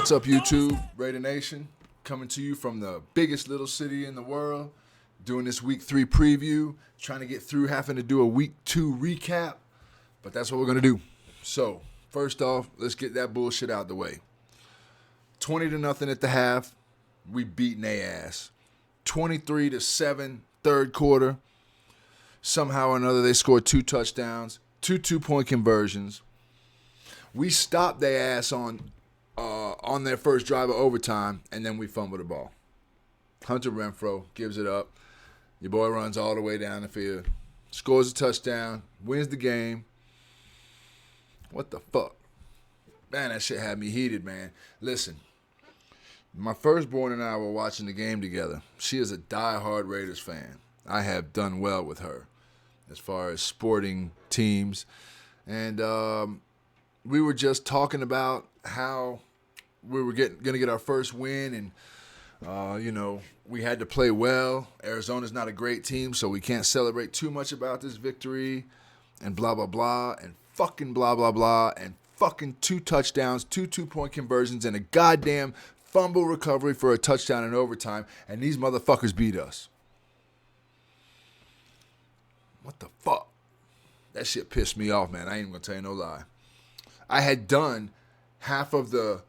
What's up, YouTube? Raider Nation, coming to you from the biggest little city in the world, doing this week 3 preview, trying to get through having to do a week 2 recap, but that's what we're going to do. So, first off, let's get that bullshit out the way. 20-0 at the half, we beating their ass. 23-7 third quarter. Somehow or another, they scored 2 touchdowns, 2 2-point conversions. We stopped their ass on their first drive of overtime, and then we fumbled the ball. Hunter Renfrow gives it up. Your boy runs all the way down the field, scores a touchdown, wins the game. What the fuck? Man, that shit had me heated, man. Listen, my firstborn and I were watching the game together. She is a diehard Raiders fan. I have done well with her as far as sporting teams. And we were just talking about how we were going to get our first win, and we had to play well. Arizona's not a great team, so we can't celebrate too much about this victory, and blah blah blah, and fucking blah blah blah, and fucking 2 touchdowns, 2 2-point conversions, and a goddamn fumble recovery for a touchdown in overtime, and these motherfuckers beat us. What the fuck? That shit pissed me off, man. I ain't even gonna tell you no lie. I had done half of the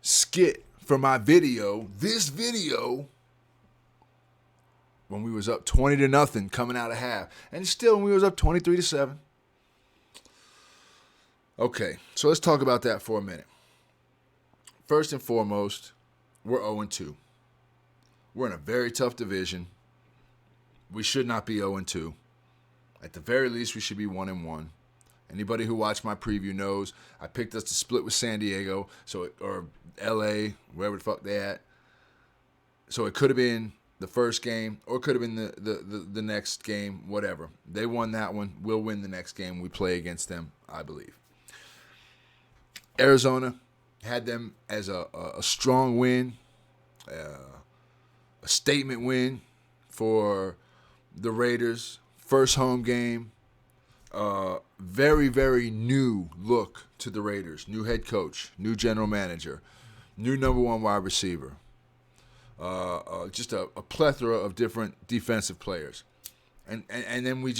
skit for my video, when we was up 20-0 coming out of half. And still when we was up 23-7. Okay, so let's talk about that for a minute. First and foremost, we're 0-2. We're in a very tough division. We should not be 0-2. At the very least, we should be 1-1. Anybody who watched my preview knows I picked us to split with San Diego, or LA, wherever the fuck they at. So it could have been the first game, or it could have been the next game, whatever. They won that one. We'll win the next game we play against them, I believe. Arizona had them as a strong win, a statement win for the Raiders. First home game. Very, very new look to the Raiders. New head coach, new general manager, new number 1 wide receiver. Just a plethora of different defensive players. And then we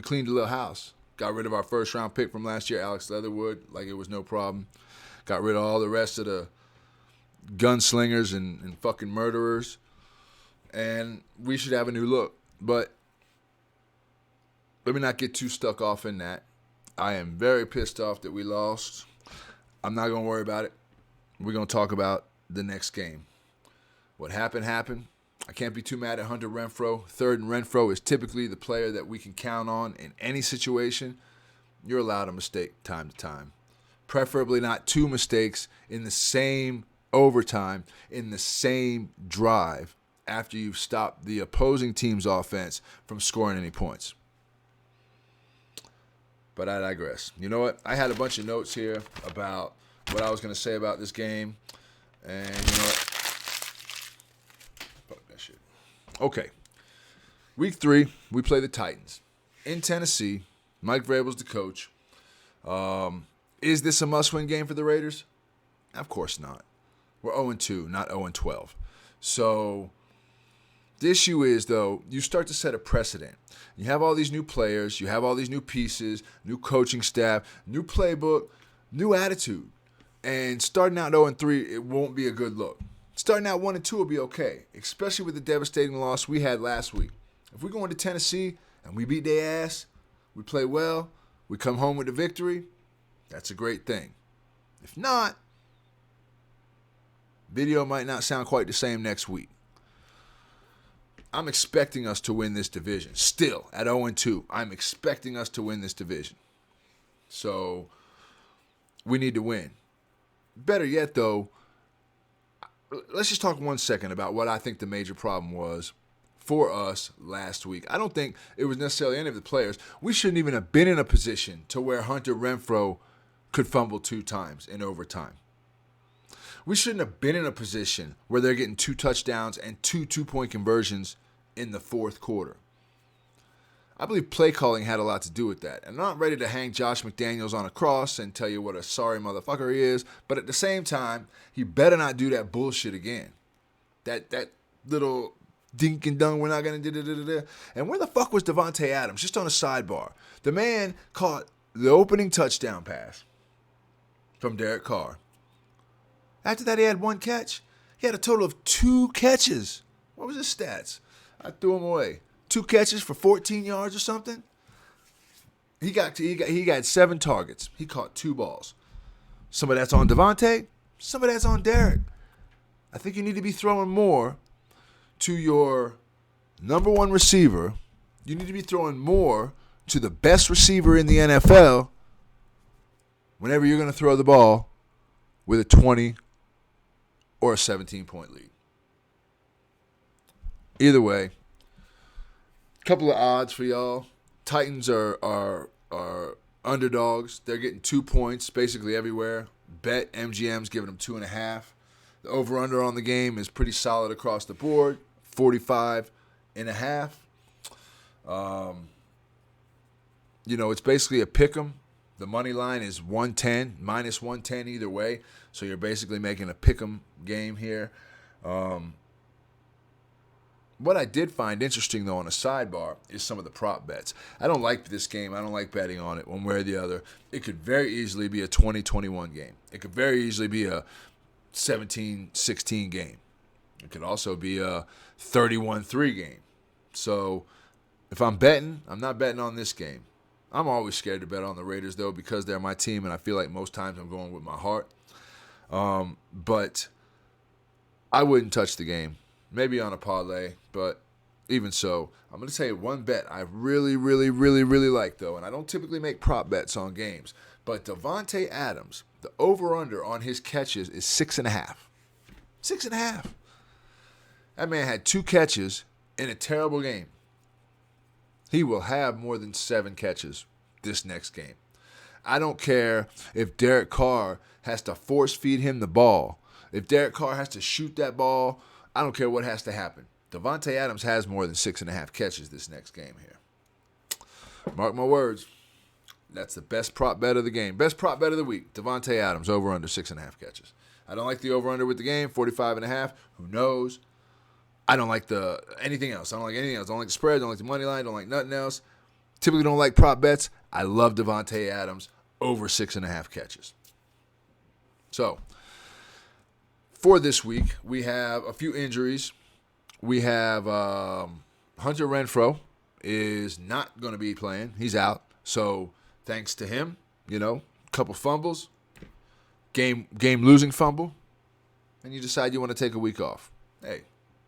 cleaned the little house. Got rid of our first round pick from last year, Alex Leatherwood, like it was no problem. Got rid of all the rest of the gunslingers and fucking murderers. And we should have a new look. But let me not get too stuck off in that. I am very pissed off that we lost. I'm not going to worry about it. We're going to talk about the next game. What happened, happened. I can't be too mad at Hunter Renfrow. Third and Renfrow is typically the player that we can count on in any situation. You're allowed a mistake time to time. Preferably not 2 mistakes in the same overtime, in the same drive, after you've stopped the opposing team's offense from scoring any points. But I digress. You know what? I had a bunch of notes here about what I was going to say about this game. And you know what? Fuck that shit. Okay. Week 3, we play the Titans. In Tennessee, Mike Vrabel's the coach. Is this a must-win game for the Raiders? Of course not. We're 0-2, not 0-12. So the issue is, though, you start to set a precedent. You have all these new players, you have all these new pieces, new coaching staff, new playbook, new attitude. And starting out 0-3, it won't be a good look. Starting out 1-2 will be okay, especially with the devastating loss we had last week. If we go into Tennessee and we beat their ass, we play well, we come home with the victory, that's a great thing. If not, video might not sound quite the same next week. I'm expecting us to win this division. Still, at 0-2, I'm expecting us to win this division. So, we need to win. Better yet, though, let's just talk 1 second about what I think the major problem was for us last week. I don't think it was necessarily any of the players. We shouldn't even have been in a position to where Hunter Renfrow could fumble 2 times in overtime. We shouldn't have been in a position where they're getting 2 touchdowns and 2 2-point conversions in the fourth quarter. I believe play calling had a lot to do with that. I'm not ready to hang Josh McDaniels on a cross and tell you what a sorry motherfucker he is, but at the same time, he better not do that bullshit again. That little dink and dunk, we're not going to da-da-da-da-da. And where the fuck was Davante Adams? Just on a sidebar. The man caught the opening touchdown pass from Derek Carr. After that, he had one catch. He had a total of 2 catches. What was his stats? I threw him away. 2 catches for 14 yards or something. He got 7 targets. He caught 2 balls. Some of that's on Davante. Some of that's on Derek. I think you need to be throwing more to your number 1 receiver. You need to be throwing more to the best receiver in the NFL whenever you're going to throw the ball with a 20 or a 17-point lead. Either way, couple of odds for y'all. Titans are underdogs. They're getting 2 points basically everywhere. Bet MGM's giving them 2.5. The over-under on the game is pretty solid across the board, 45.5. It's basically a pick 'em. The money line is 110, minus 110 either way. So you're basically making a pick 'em game here. What I did find interesting, though, on a sidebar is some of the prop bets. I don't like this game. I don't like betting on it one way or the other. It could very easily be a 20-21 game. It could very easily be a 17-16 game. It could also be a 31-3 game. So if I'm betting, I'm not betting on this game. I'm always scared to bet on the Raiders, though, because they're my team, and I feel like most times I'm going with my heart. But I wouldn't touch the game. Maybe on a parlay, but even so, I'm going to tell you one bet I really, really, really, really like, though, and I don't typically make prop bets on games, but Davante Adams, the over-under on his catches is 6.5. 6.5. That man had 2 catches in a terrible game. He will have more than 7 catches this next game. I don't care if Derek Carr has to force feed him the ball. If Derek Carr has to shoot that ball, I don't care what has to happen. Davante Adams has more than 6.5 catches this next game here. Mark my words. That's the best prop bet of the game. Best prop bet of the week. Davante Adams, over under 6.5 catches. I don't like the over under with the game, 45.5. Who knows? I don't like anything else. I don't like anything else. I don't like the spread. I don't like the money line. I don't like nothing else. Typically don't like prop bets. I love Davante Adams over 6.5 catches. So, for this week, we have a few injuries. We have Hunter Renfrow is not going to be playing. He's out. So, thanks to him, couple fumbles, game losing fumble, and you decide you want to take a week off. Hey,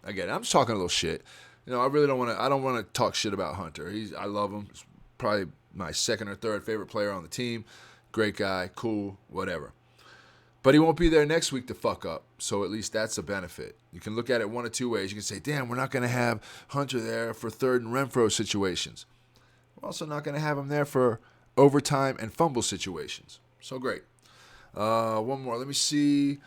I get it. I'm just talking a little shit. I really don't want to. I don't want to talk shit about Hunter. I love him. He's probably my second or third favorite player on the team. Great guy, cool, whatever. But he won't be there next week to fuck up, so at least that's a benefit. You can look at it one of 2 ways. You can say, damn, we're not going to have Hunter there for third and Renfrow situations. We're also not going to have him there for overtime and fumble situations. So great. One more. Let me see.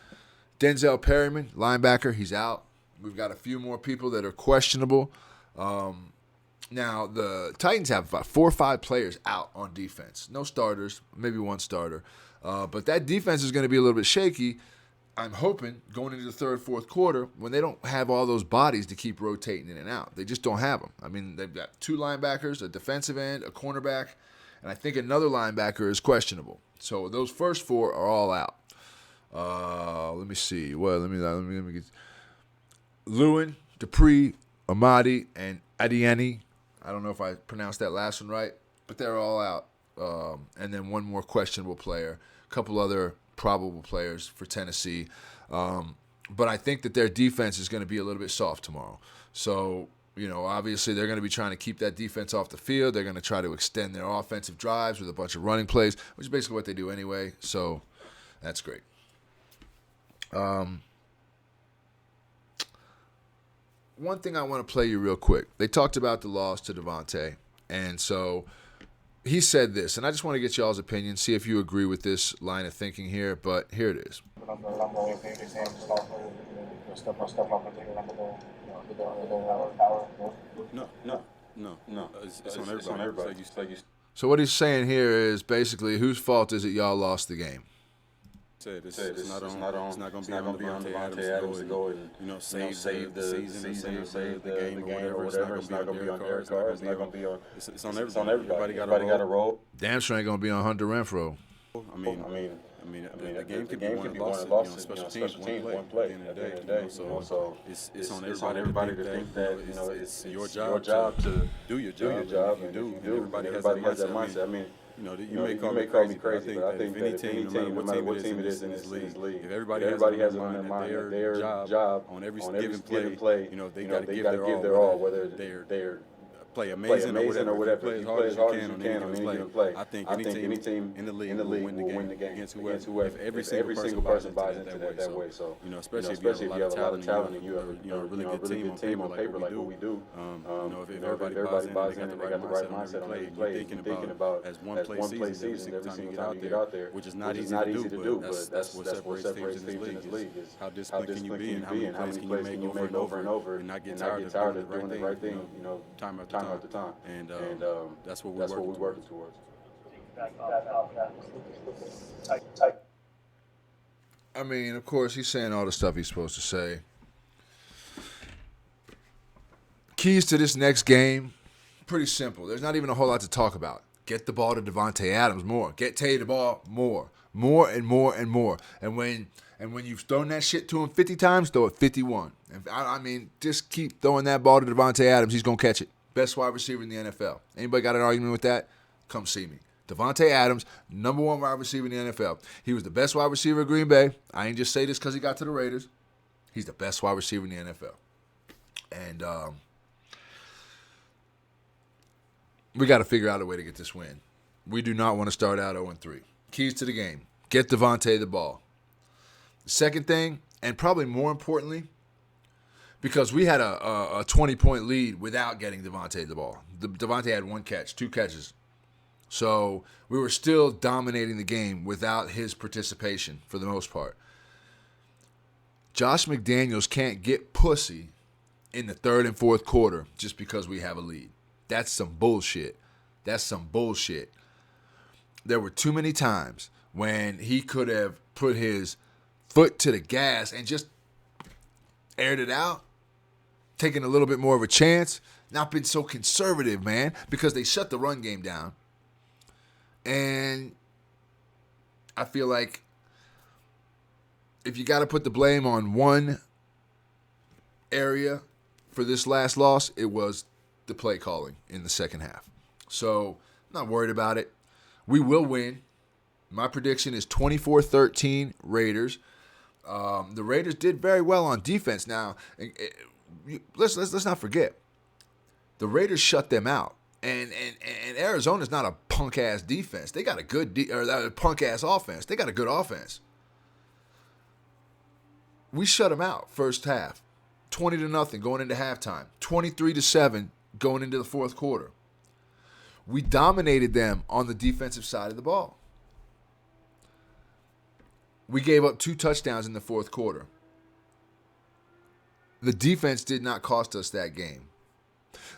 Denzel Perryman, linebacker, he's out. We've got a few more people that are questionable. Now, the Titans have about 4 or 5 players out on defense. No starters, maybe 1 starter. But that defense is going to be a little bit shaky, I'm hoping, going into the third, fourth quarter when they don't have all those bodies to keep rotating in and out. They just don't have them. I mean, they've got 2 linebackers, a defensive end, a cornerback, and I think another linebacker is questionable. So those first 4 are all out. Let me see. Well, let me get Lewin, Dupree, Amadi, and Adiani. I don't know if I pronounced that last one right, but they're all out. And then 1 more questionable player, a couple other probable players for Tennessee. But I think that their defense is going to be a little bit soft tomorrow. So, obviously they're going to be trying to keep that defense off the field. They're going to try to extend their offensive drives with a bunch of running plays, which is basically what they do anyway. So that's great. One thing I want to play you real quick. They talked about the loss to Davante, and so he said this, and I just want to get y'all's opinion, see if you agree with this line of thinking here, but here it is. No. No, No, it's on everybody. it's on everybody. It's like you So what he's saying here is basically, whose fault is it y'all lost the game? said, it's it's not going to be on Devontae Devontae Adams to go and save the season or save the game or whatever. It's not going to be on Derek Carr. It's not going to be on. It's on everybody. Everybody got a role. Damn sure ain't gonna be on Hunter Renfro. I mean, the game could be won and lost. Special teams, one play. At the end of the day, so it's on everybody to think that it's your job to do your job. And you do. Everybody has that mindset. I mean. You may call me crazy, but I think that if any team, no matter what team it is in this league, if everybody has in their mind that their job on every given play, they got to give their all, whether they're play amazing or whatever. If you play as hard as you can on any given play, I think any team in the league will win the game against whoever. If every single person buys into that way. So, especially if you have a lot of talent and you have a really good team on paper like what we do, if everybody buys in and they got the right mindset on every play, thinking about as one play season every single time you get out there, which is not easy to do, but that's what separates teams in this league is how disciplined can you be and how many plays can you make over and over and not get tired of doing the right thing, time after time. And that's what we're working towards. I mean, of course, he's saying all the stuff he's supposed to say. Keys to this next game, pretty simple. There's not even a whole lot to talk about. Get the ball to Devontae Adams more. Get Tay the ball more. More and more and more. And when you've thrown that shit to him 50 times, throw it 51. I mean, just keep throwing that ball to Devontae Adams. He's going to catch it. Best wide receiver in the NFL. Anybody got an argument with that? Come see me. Devontae Adams, number one wide receiver in the NFL. He was the best wide receiver at Green Bay. I ain't just say this because he got to the Raiders. He's the best wide receiver in the NFL. And we got to figure out a way to get this win. We do not want to start out 0-3. Keys to the game. Get Devontae the ball. The second thing, and probably more importantly, because we had a 20-point lead without getting Devontae the ball. Devontae had one catch, 2 catches. So we were still dominating the game without his participation for the most part. Josh McDaniels can't get pussy in the third and fourth quarter just because we have a lead. That's some bullshit. There were too many times when he could have put his foot to the gas and just aired it out, taking a little bit more of a chance, not been so conservative, man, because they shut the run game down. And I feel like if you got to put the blame on one area for this last loss, it was the play calling in the second half. So I'm not worried about it. We will win. My prediction is 24-13 Raiders. The Raiders did very well on defense. Now, let's not forget, the Raiders shut them out. And Arizona's not a punk-ass defense. They got a good punk-ass offense. They got a good offense. We shut them out first half. 20-0 going into halftime. 23-7 going into the fourth quarter. We dominated them on the defensive side of the ball. We gave up 2 touchdowns in the fourth quarter. The defense did not cost us that game.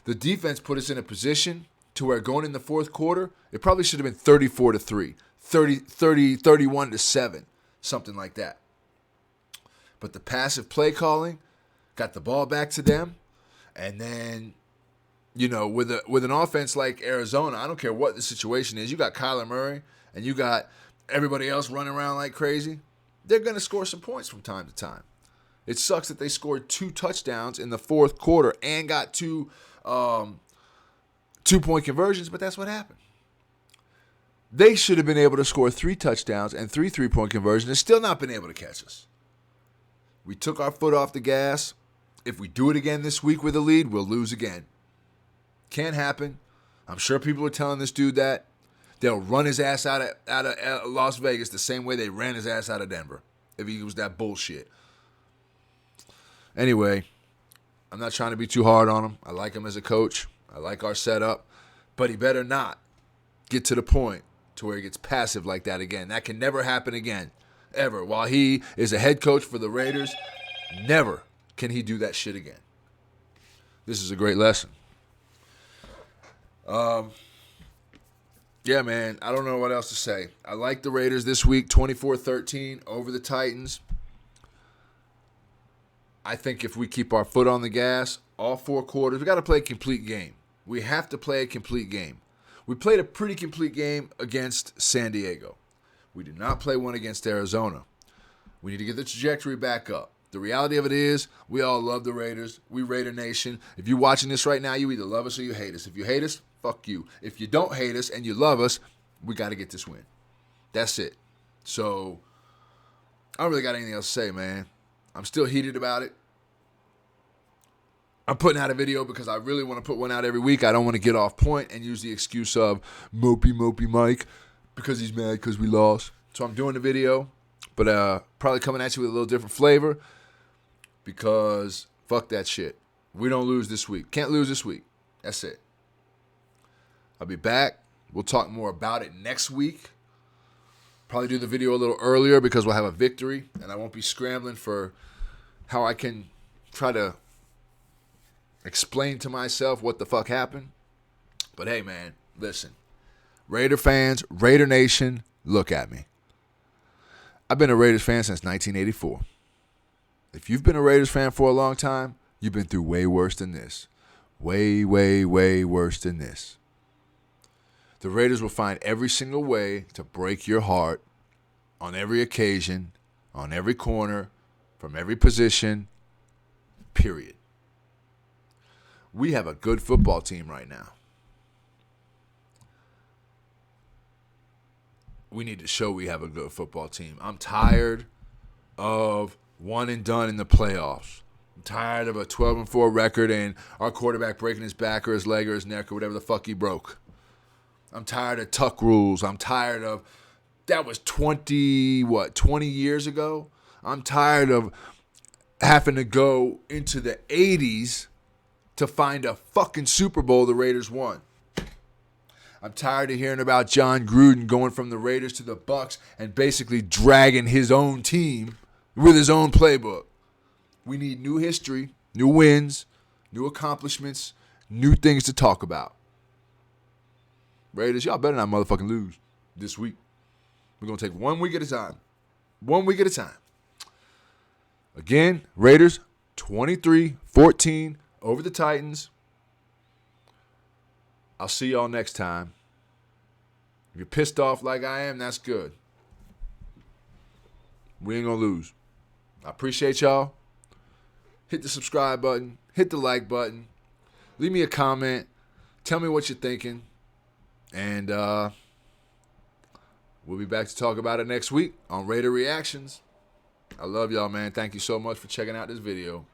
The defense put us in a position to where going in the fourth quarter, it probably should have been 34-3, 31-7, something like that. But the passive play calling got the ball back to them, and then, with an offense like Arizona, I don't care what the situation is. You got Kyler Murray, and you got everybody else running around like crazy. They're going to score some points from time to time. It sucks that they scored 2 touchdowns in the fourth quarter and got 2 2-point conversions, but that's what happened. They should have been able to score 3 touchdowns and 3 3-point conversions and still not been able to catch us. We took our foot off the gas. If we do it again this week with a lead, we'll lose again. Can't happen. I'm sure people are telling this dude that. They'll run his ass out of Las Vegas the same way they ran his ass out of Denver if he was that bullshit. Anyway, I'm not trying to be too hard on him. I like him as a coach. I like our setup. But he better not get to the point to where he gets passive like that again. That can never happen again, ever. While he is a head coach for the Raiders, never can he do that shit again. This is a great lesson. Yeah, man, I don't know what else to say. I like the Raiders this week, 24-13 over the Titans. I think if we keep our foot on the gas, all 4 quarters, we got to play a complete game. We have to play a complete game. We played a pretty complete game against San Diego. We did not play one against Arizona. We need to get the trajectory back up. The reality of it is, we all love the Raiders. We Raider Nation. If you're watching this right now, you either love us or you hate us. If you hate us, fuck you. If you don't hate us and you love us, we got to get this win. That's it. So, I don't really got anything else to say, man. I'm still heated about it. I'm putting out a video because I really want to put one out every week. I don't want to get off point and use the excuse of Mopey Mike because he's mad because we lost. So I'm doing the video, but probably coming at you with a little different flavor because fuck that shit. We don't lose this week. Can't lose this week. That's it. I'll be back. We'll talk more about it next week. Probably do the video a little earlier because we'll have a victory and I won't be scrambling for how I can try to explain to myself what the fuck happened. But hey, man, listen. Raider fans, Raider Nation, look at me. I've been a Raiders fan since 1984. If you've been a Raiders fan for a long time, you've been through way worse than this. Way worse than this. The Raiders will find every single way to break your heart on every occasion, on every corner, from every position, period. We have a good football team right now. We need to show we have a good football team. I'm tired of one and done in the playoffs. I'm tired of a 12-4 record and our quarterback breaking his back or his leg or his neck or whatever the fuck he broke. I'm tired of tuck rules. I'm tired of, that was 20 years ago? I'm tired of having to go into the 80s to find a fucking Super Bowl the Raiders won. I'm tired of hearing about John Gruden going from the Raiders to the Bucs and basically dragging his own team with his own playbook. We need new history, new wins, new accomplishments, new things to talk about. Raiders, y'all better not motherfucking lose this week. We're going to take 1 week at a time. 1 week at a time. Again, Raiders 23-14 over the Titans. I'll see y'all next time. If you're pissed off like I am, that's good. We ain't going to lose. I appreciate y'all. Hit the subscribe button. Hit the like button. Leave me a comment. Tell me what you're thinking. And we'll be back to talk about it next week on Raider Reactions. I love y'all, man. Thank you so much for checking out this video.